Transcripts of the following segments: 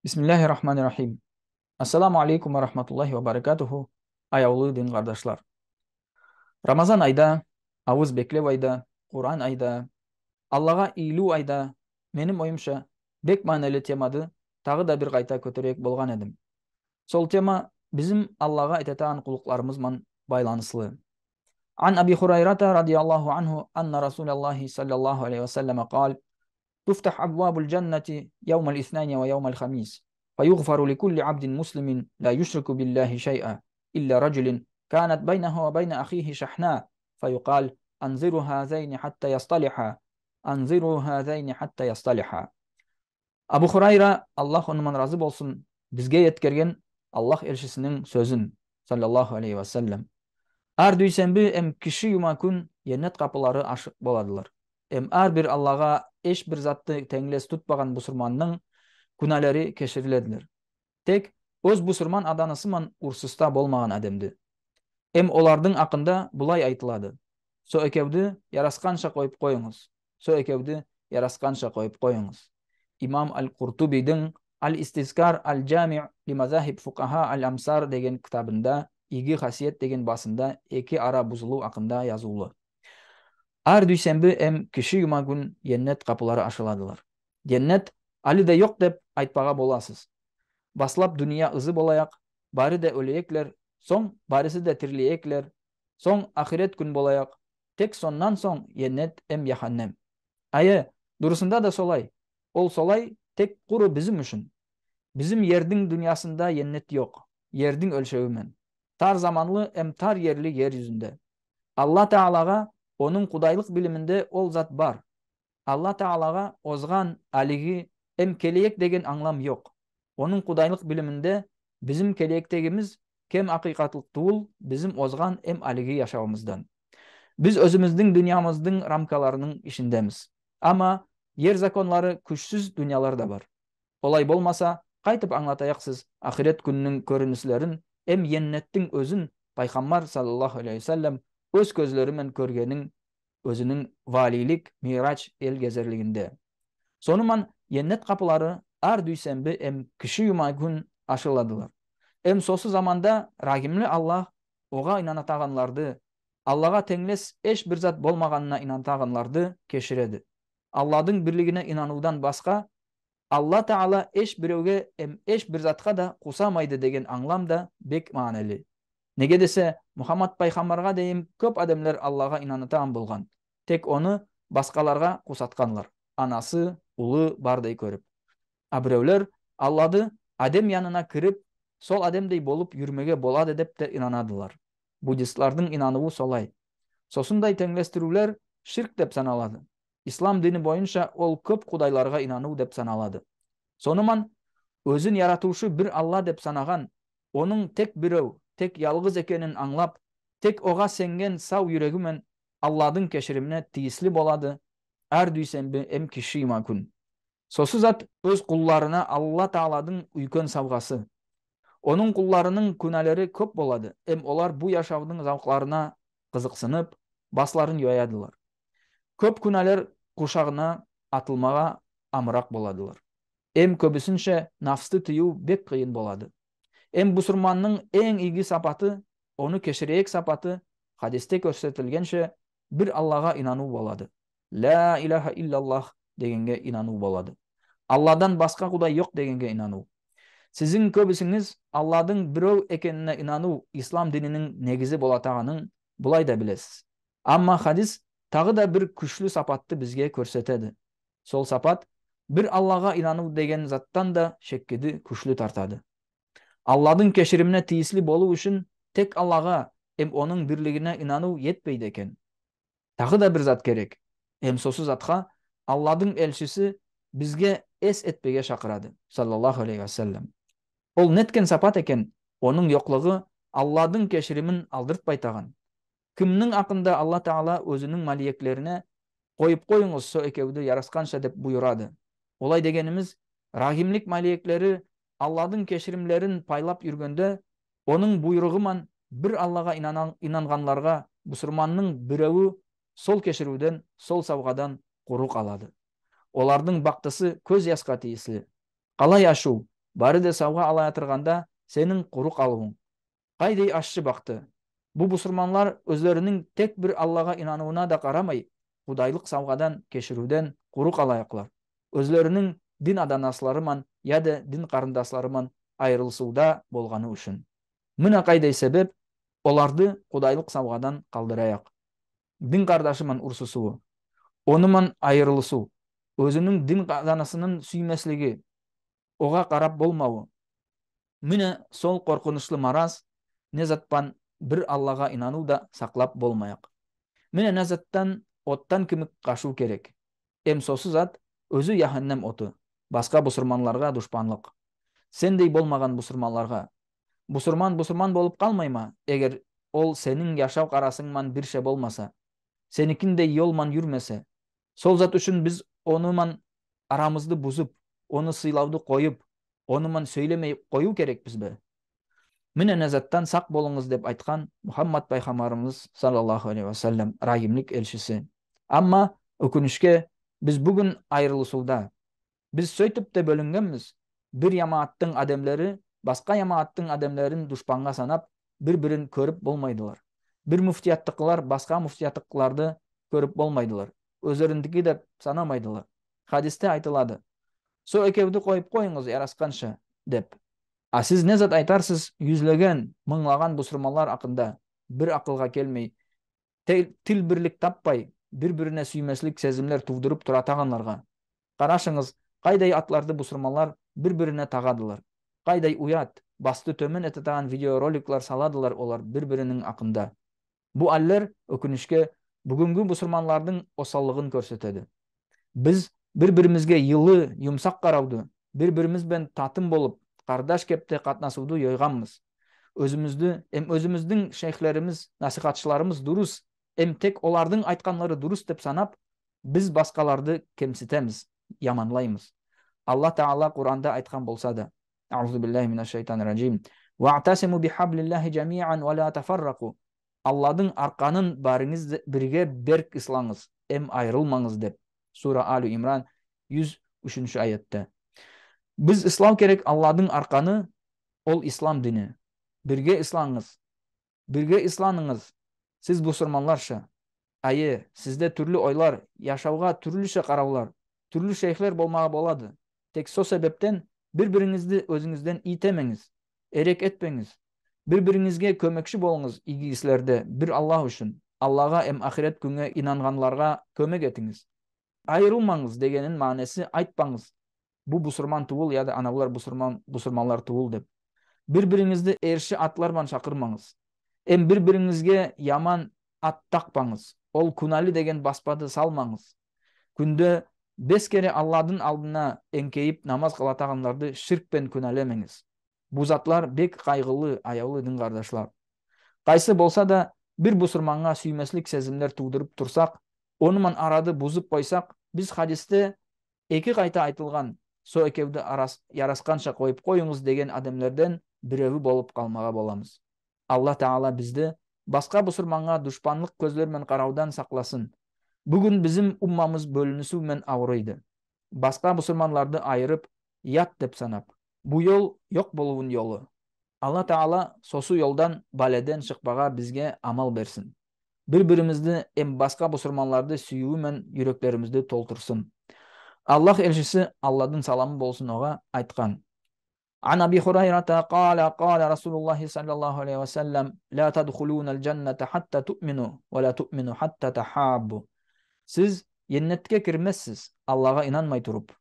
Bismillahirrahmanirrahim. Assalamu alaikum wa rahmatullahi wa barakatuhu. Аяулы дин қардашлар. Рамазан айда, ауыз беклеу айда, Құран айда, Аллаға иілу айда, менің ойымша, бек мәнелі темады тағы да бір қайта көтерек болған едім. Сол тема bizim Аллаға ететаған құлықларымызмен байланыслы. Ан Аби Хурайрата радиаллаху анху анна Расулаллахи саллаллаху алейхи вассалама قال: تفتح أبواب الجنة يوم الاثنين ويوم الخميس فيغفر لكل عبد مسلم لا يشرك بالله شيئا إلا رجل كانت بينه وبين أخيه شحناء فيقال أنظروا هذين حتى يصطلحا أنظروا هذين حتى يصطلحا. Абу Хурайра, Аллах онымен разы болсын, бізге еткерген Аллах елшісінің сөзін, саллаллаху алейхи вассалам. Әр дүйсенбі әм кіші юма күн еннет қапылары ашық боладылар. Әрбір Аллаға ешбір затты теңлес тұтпаған бұсырманның күнәлері кешіріледілер. Тек өз бұсырман аданысымен ұрсыста болмаған әдемді. Олардың ақында бұлай айтылады: со екеуді ярасқанша қойып қойыңыз, со екеуді ярасқанша қойып қойыңыз. Имам Ал-Куртубидің Ал-Истизкар Ал-Джами Лимазахиб Фуқаха Ал-Амсар деген кітабында игі қасиет деген басында екі ара бұзылу ақында yazулы. Әр дүйсенбі кіші юма күн еннет қапылары ашыладылар. Еннет әлі де жоқ деп айтпаға боласыз. Баслап дүния ызы болаяқ, бары да өлейеклер, соң барысы да тірлейеклер, соң ақирет күн болаяқ, тек соннан соң еннет яханнем. Айы, дұрысында да солай. Ол солай тек құры бізім үшін. Бізім ердің дүниясында еннет жоқ, ердің өлшеуімен. Тар заманлы тар ерлі ер yüzünde. Алла Таалаға оның құдайлық білімінде ол зат бар. Алла Таалаға озған әлігі келейек деген аңлам жоқ. Оның құдайлық білімінде bizim keleyektegimiz kem ақиқатлық туыл bizim озған әлігі яшауымыздан. Biz özümüzдің dünyamыздың рамкаларының ішіндеміз. Ama yer законлары күшсіз дүниялар да бар. Олай болмаса, қайтып аңлатаяқсыз ақирет күннің көрінісілерін еннеттің өзін Пайғамбар саллаллаху алейхи вассалам өз көзлерімен көргенің өзінің валилік мирач елгезерлігінде. Сонымен еннет қапылары әр дүйсенбі кіші юма күн ашыладылар. Сосы заманда рагимлі Аллах оға инанатағанларды, Аллаға теңлес еш бір зат болмағанына инанатағанларды кешіреді. Алладың бірлігіне инанудан басқа Алла Таала еш біреуге еш бір затқа да қусамайды деген аңлам да бек мәнелі. Неге десе, Мұхаммад пайғамбарға дейін көп адамдар Аллаға инанатаған болған. Тек оны басқаларға қусатқанлар. Анасы, ұлы бардай көріп. Біреулер Аллады адам янына кіріп, сол адамдай болып жүрмеге болады деп те инанадылар. Буддистлардың инануы солай. Сосындай теңлестірулер ширк деп саналады. Ислам дini бойынша ол көп құдайларға инану деп саналады. Сонымен өзін яратушы бір Алла деп санаған, оның тек біреу, тек ялғыз екенін аңлап, тек оға сенген сау жүрегімен Алладың кешіріміне тиіслі болады әр дүйсенбі кіші юма күн. Сосы зат өз құлларына Алла Тааладың үлкен сауғасы. Оның құлларының күнәлері көп болады. Олар бұ яшаудың зауқларына қызықсынып, басларын йоядылар. Көп күнәлер құшағына атылмаға амырақ боладылар. Көбісінше нафсты тыю бек қиын болады. Бұсырманның ең игі сапаты, оны кешірейік сапаты, хадисте көрсетілгенше бір Аллаға инану болады. Ла илаха иллаллах дегенге инану болады. Алладан басқа құдай жоқ дегенге инану. Сіздің көбісіңіз Алладың біреу екеніне инану ислам динінің негізі болатағанын бұлай да білесіз. Амма хадис тағы да бір күшлі сапатты бізге көрсетеді. Сол сапат бір Аллаға инану деген заттан да шеккеді күшлі тартады. Алладың кешіріміне тиіслі болу үшін тек Аллаға оның бірлігіне инану етпейді екен. Тағы да бір зат керек. Сосы затқа Алладың елшісі бізге ес етпеге шақырады, саллаллаху алейхи вассалам. Ол неткен сапат екен, оның жоқлығы Алладың кешірімін алдыртпайтаған. Кімнің ақында Алла Таала өзінің мәлиеклеріне қойып қойыңыз со екеуді ярасқанша деп бұйырады. Олай дегеніміз, рахимлік мәлиеклері Алладың кешірімлерін пайлап жүргенде, оның бұйрығымен бір Аллаға инанғанларға бұсырманның біреуі сол кешіруден, сол сауғадан құруқ алады. Олардың бақтысы көз ясқа тиіслі. Қалай ашу? бары да сауға ала ятырганда сенің құруқ алуың қайдай ащы бақты. Бұл мұсылманлар өзлерінің тек бір Аллаға инануына да қарамай, құдайлық сауғадан, кешіруден құруқ алаяқлар. Өзлерінің дин аданасларыман, яда дин қарындасларыман айырылысуда болғаны үшін. Мына қайдай себеп оларды құдайлық сауғадан қалдыраяқ. Дин қардашыман ұрсысуы, оныман айырылысу, өзінің дин аданасының сүймеслігі, оға қарап болмауы. Міне сол қорқынышлы мараз незатпан бір Аллаға инану да сақлап болмаяқ. Міне незаттан оттан кімік қашу керек. Сосы зат өзі яханнам оты, басқа бұсырманларға дұшпанлық. Сендей болмаған бұсырманларға. Бұсырман болып қалмайма, егер ол сенің яшау қарасыңман бірше болмаса, сенікіндей yolман жүрмесе. Сол зат үшін біз оныман арамызды бұзып, оны сыйлауды қойып, оныман сөйлемей қою керек бізбе. Міне нәзаттан сақ болыңыз деп айтқан Мұхаммад пайғамбарымыз саллаллаху алейхи ва саллям райымлық елшісі. Амма өкінішке біз бүгін айырылысуда. Біз сөйтіп те бөлінгенбіз. Бір ямааттың адамдары басқа ямааттың адамдарын дұшпанға санап, бір-бірін көріп болмайдылар. Бір муфтияттықлар басқа муфтияттықларды көріп болмайдылар. Өзлеріндікі деп санамайдылар. Хадисте айтылады: "Со екеуді қойып қойыңыз ярасқанша" деп. Сіз не зат айтарсыз yüzлеген, мыңлаған бұсырмалар ақында бір ақылға келмей, тіл бірлік таппай, бір-біріне сүймеслік сезімлер тудырып тұратағанларға. Қарашыңыз, қайдай атларды бұсырмалар бір-біріне тағадылар. Қайдай уят, басты төмен ететаған видеороликлар саладылар олар бір-бірінің ақында. Бұл әллер өкінішке бүгінгі бұсырманлардың осаллығын көрсетеді. Біз бір-бірімізге йылы, юмсақ қарауды, бір-бірімізбен татым болып, қардаш кепте қатнасуды йойғанмыз. Өзіміздің шейхлеріміз, насихатшыларымыз дұрыс, тек олардың айтқанлары дұрыс деп санап, біз басқаларды кемсітеміз, яманлаймыз. Алла Таала Құранда айтқан болса да: "Аузу биллахи минаш-шайтанир-раджим. Вa'тасиму бихаблиллахи джами'ан ва ла тафаррaqu." Алладың арқанын барыңыз бірге берк ислаңыз, айырылмаңыз деп. Сура Алу Имран 103 аятта. Біз ислам керек Алладың арқаны, ол ислам дini. Бірге ислаңыз, бірге исланыңыз. Сіз бұсырманларша. Сізде түрлі ойлар, яшауға түрліше қараулар, түрлі шейхлер болмаға болады. Тек со себептен бір-біріңізді өзіңізден итемеңіз, ерек етпеңіз. Бір-біріңізге көмекші болыңыз игі іслерде, бір Аллах үшін. Аллаға ахирет күнге инанғанларға көмек етіңіз. Айырылмаңыз дегенін мәнесі айтпаңыз. Бұл бұсырман туыл, яда аналар бұсырманлар туыл деп. Бір-біріңізді ерші атлармен шақырмаңыз. Бір-біріңізге яман ат тақпаңыз. Ол күнәлі деген баспады салмаңыз. Күнде 5 кere Алладың алдына еңкейіп намаз қылатағанларды ширкпен күнәлемеңіз. Бұл затлар бек қайғылы, аяулы дін қардашлар. Қайсы болса да бір бұсырманға сүймеслік сезімдер тудырып тұрсақ, онымен арады бұзып қойсақ, біз хадисте екі қайта айтылған со екеуді ярасқанша қойып қойыңыз деген адамлардан біреуі болып қалмаға боламыз. Алла Таала бізді басқа бұсырманға дұшпанлық көзлермен қараудан сақласын. Бүгін bizim уммамыз бөлінісумен ауырайды. Басқа бұсырманларды айырып, ят деп санап. Бұл yol yok болуын yolu. Алла Таала сосы yolдан баледен шықпаға бізге амал берсін. Бір-бірімізді басқа бұсырманларды сүйуімен жүректерімізді толтырсын. Аллах елшісі Алладың саламы болсын оға айтқан: "Ан Аби Хурайрата қала Расулуллахи саллаллаху алейхи ва саллям: ла тадхулунал джанната хатта ту'мину ва ла ту'мину хатта тахаббу." Сіз еннетке кірмессіз Аллаға инанмай тұрып,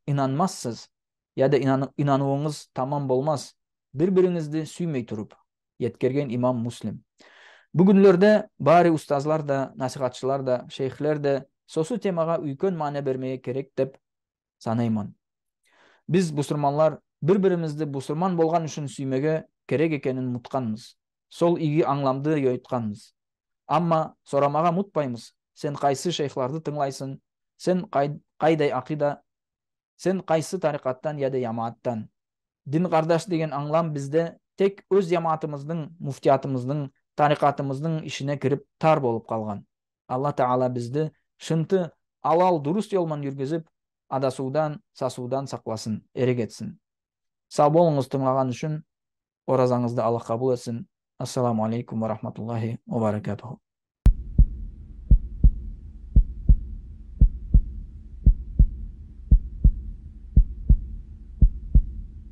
инанмассыз, яда инануыңыз тамам болмас, бір-біріңізді сүймей тұрып. Еткерген имам Муслим. Бүгінлерде бары ұстазлар да, насихатшылар да, шейхлер де сосы темаға үлкен мана бермeye керек деп санаймын. Біз бұсырманлар бір-бірімізді бұсырман болған үшін сүймеге керек екенін мұтқанмыз. Сол игі аңламды йойтқанмыз. Амма сорамаға мұтпаймыз. Сен қайсы шейхларды тыңлайсың? Сен қайдай ақида? Сен қайсы тарикаттан яда ямааттан? Дин қардаш деген аңлам бізде тек өз ямаатымыздың, муфтиятымыздың, тарикатымыздың ішіне кіріп тар болып қалған. Алла Таала бізді шынты алал дұрыс yolman жүргізіп, адасудан, сасудан сақласын, ерек етсін. Сау болыңыз тыңлаған үшін. Оразаңызды Аллах кабул етсін. Ассаламу алейкум ва рахматуллахи ва баракатуху.